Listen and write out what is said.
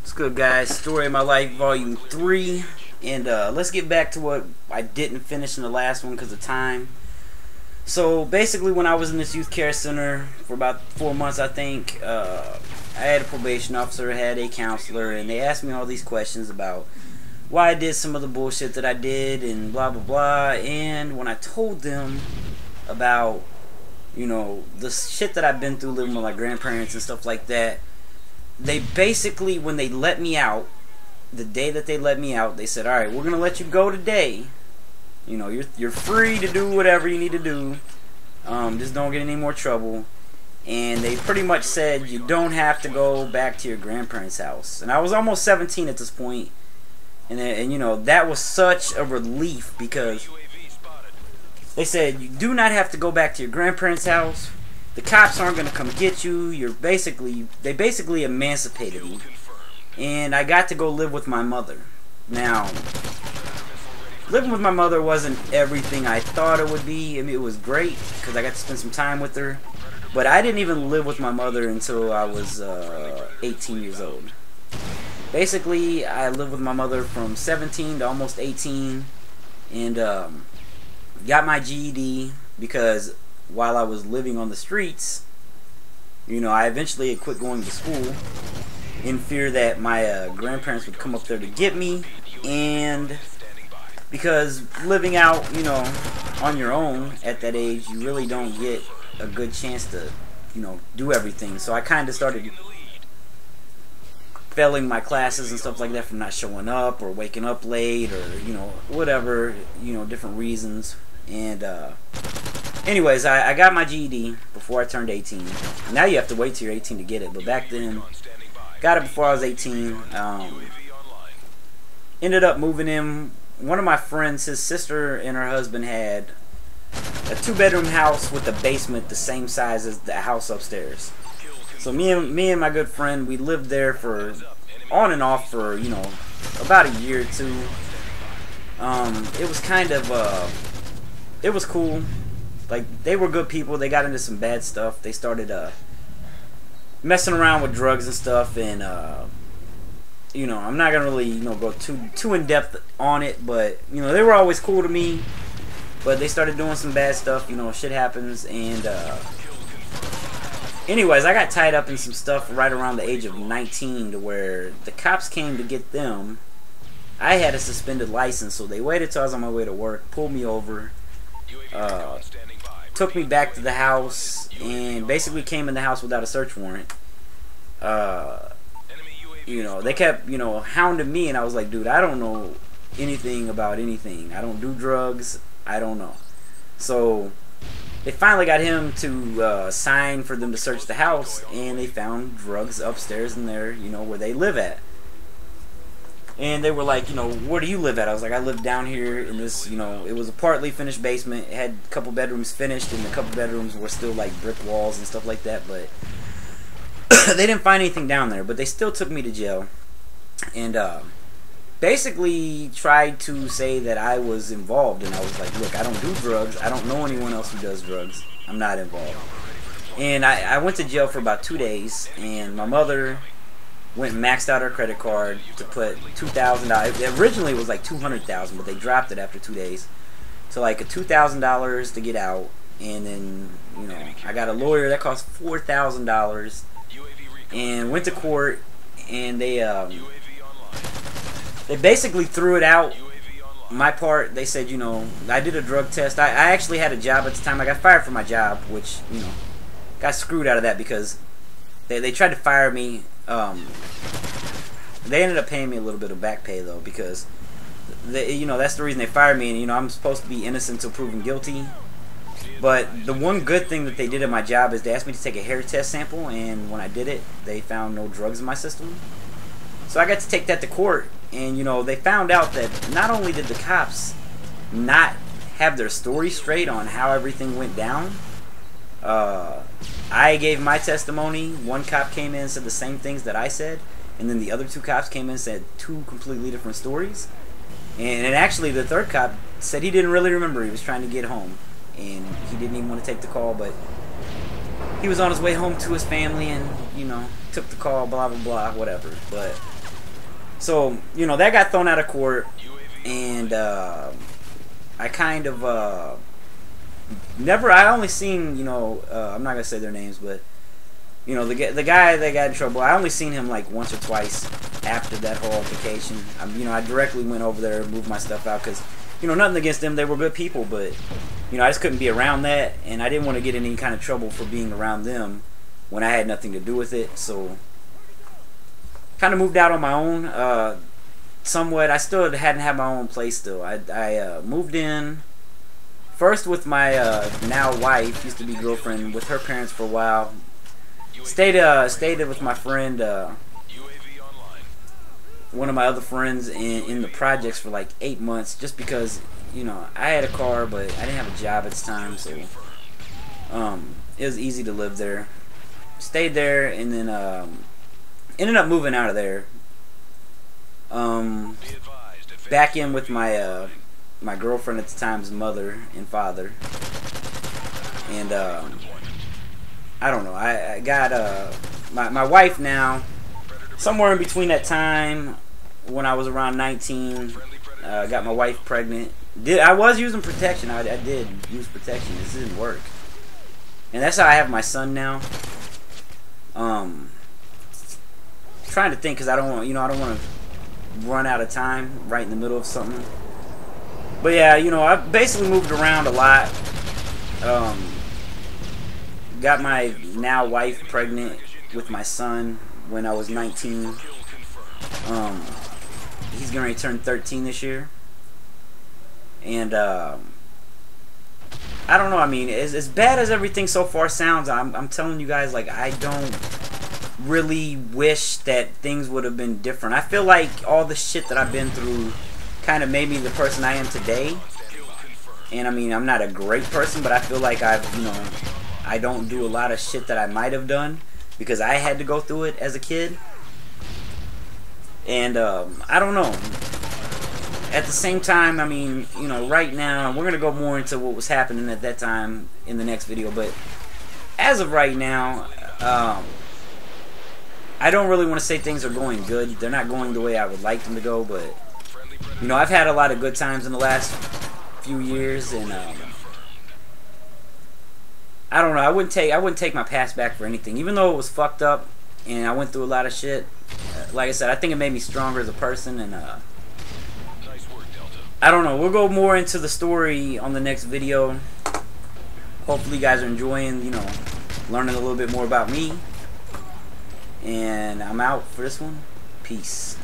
What's good, guys? Story of My Life, Volume 3. And let's get back to what I didn't finish in the last one because of time. So basically, when I was in this youth care center for about 4 months, I think, I had a probation officer, had a counselor, and they asked me all these questions about why I did some of the bullshit that I did and blah blah blah. And when I told them about, you know, the shit that I've been through living with my grandparents and stuff like that, they basically, when they let me out, the day that they let me out, they said, alright, we're going to let you go today. You know, you're free to do whatever you need to do. Just don't get any more trouble. And they pretty much said, you don't have to go back to your grandparents' house. And I was almost 17 at this point. And you know, that was such a relief because they said, you do not have to go back to your grandparents' house. The cops aren't going to come get you. They basically emancipated me. And I got to go live with my mother. Now, living with my mother wasn't everything I thought it would be. I mean, it was great because I got to spend some time with her. But I didn't even live with my mother until I was 18 years old. Basically, I lived with my mother from 17 to almost 18. And got my GED because while I was living on the streets, you know, I eventually had quit going to school in fear that my grandparents would come up there to get me, and because living out, you know, on your own at that age, you really don't get a good chance to, you know, do everything. So I kind of started failing my classes and stuff like that from not showing up or waking up late or, you know, whatever, you know, different reasons. And anyways, I got my GED before I turned 18. Now you have to wait till you're 18 to get it, but back then, got it before I was 18. Ended up moving in. One of my friends, his sister and her husband had a 2-bedroom house with a basement the same size as the house upstairs. So me and my good friend, we lived there for on and off for, you know, about a year or two. It was kind of it was cool. Like, they were good people. They got into some bad stuff. They started messing around with drugs and stuff, and you know, I'm not gonna really, you know, go too in depth on it, but you know, they were always cool to me. But they started doing some bad stuff. You know, shit happens, and anyways, I got tied up in some stuff right around the age of 19 to where the cops came to get them. I had a suspended license, so they waited till I was on my way to work, pulled me over, took me back to the house, and basically came in the house without a search warrant. You know, they kept, you know, hounding me, and I was like, dude, I don't know anything about anything. I don't do drugs. I don't know. So they finally got him to sign for them to search the house, and they found drugs upstairs in there, you know, where they live at. And they were like, you know, where do you live at? I was like, I live down here in this, you know, it was a partly finished basement. It had a couple bedrooms finished, and a couple bedrooms were still like brick walls and stuff like that. But they didn't find anything down there. But they still took me to jail, and basically tried to say that I was involved. And I was like, look, I don't do drugs. I don't know anyone else who does drugs. I'm not involved. And I went to jail for about 2 days, and my mother went and maxed out her credit card to put $2,000. Originally it was like $200,000, but they dropped it after 2 days to like a $2,000 to get out. And then, you know, I got a lawyer that cost $4,000, and went to court, and they basically threw it out. My part, they said, you know, I did a drug test. I actually had a job at the time. I got fired from my job, which, you know, got screwed out of that because they tried to fire me. They ended up paying me a little bit of back pay though, because you know, that's the reason they fired me. And you know, I'm supposed to be innocent until proven guilty. But the one good thing that they did at my job is they asked me to take a hair test sample, and when I did it, they found no drugs in my system. So I got to take that to court, and you know, they found out that not only did the cops not have their story straight on how everything went down. I gave my testimony. One cop came in and said the same things that I said, and then the other 2 cops came in and said 2 completely different stories. And actually, the 3rd cop said he didn't really remember. He was trying to get home, and he didn't even want to take the call, but he was on his way home to his family, and, you know, took the call, blah, blah, blah, whatever. But So, you know, that got thrown out of court, and I kind of I only seen, you know, I'm not gonna say their names, but you know, the guy that got in trouble, I only seen him like once or twice after that whole altercation. You know, I directly went over there and moved my stuff out because, you know, nothing against them, they were good people, but you know, I just couldn't be around that, and I didn't want to get in any kind of trouble for being around them when I had nothing to do with it. So kind of moved out on my own. Somewhat, I still hadn't had my own place still. I moved in first with my now wife, used to be girlfriend, with her parents for a while. Stayed with my friend, one of my other friends in the projects for like 8 months, just because, you know, I had a car but I didn't have a job at the time, so it was easy to live there. Stayed there, and then ended up moving out of there. Back in with my my girlfriend at the time's mother and father, and I don't know. I got my wife now. Somewhere in between that time, when I was around 19, got my wife pregnant. I was using protection. I did use protection. This didn't work, and that's how I have my son now. Trying to think, because I don't want, you know, I don't want to run out of time right in the middle of something. But yeah, you know, I basically moved around a lot. Got my now wife pregnant with my son when I was 19. He's gonna turn 13 this year, and I don't know. I mean, as bad as everything so far sounds, I'm telling you guys, like, I don't really wish that things would have been different. I feel like all the shit that I've been through kind of made me the person I am today. And I mean, I'm not a great person, but I feel like you know, I don't do a lot of shit that I might have done because I had to go through it as a kid. And I don't know. At the same time, I mean, you know, right now, we're going to go more into what was happening at that time in the next video. But as of right now, I don't really want to say things are going good. They're not going the way I would like them to go, but you know, I've had a lot of good times in the last few years, and I don't know. I wouldn't take my past back for anything, even though it was fucked up and I went through a lot of shit. Like I said, I think it made me stronger as a person, and I don't know. We'll go more into the story on the next video. Hopefully, you guys are enjoying, you know, learning a little bit more about me. And I'm out for this one. Peace.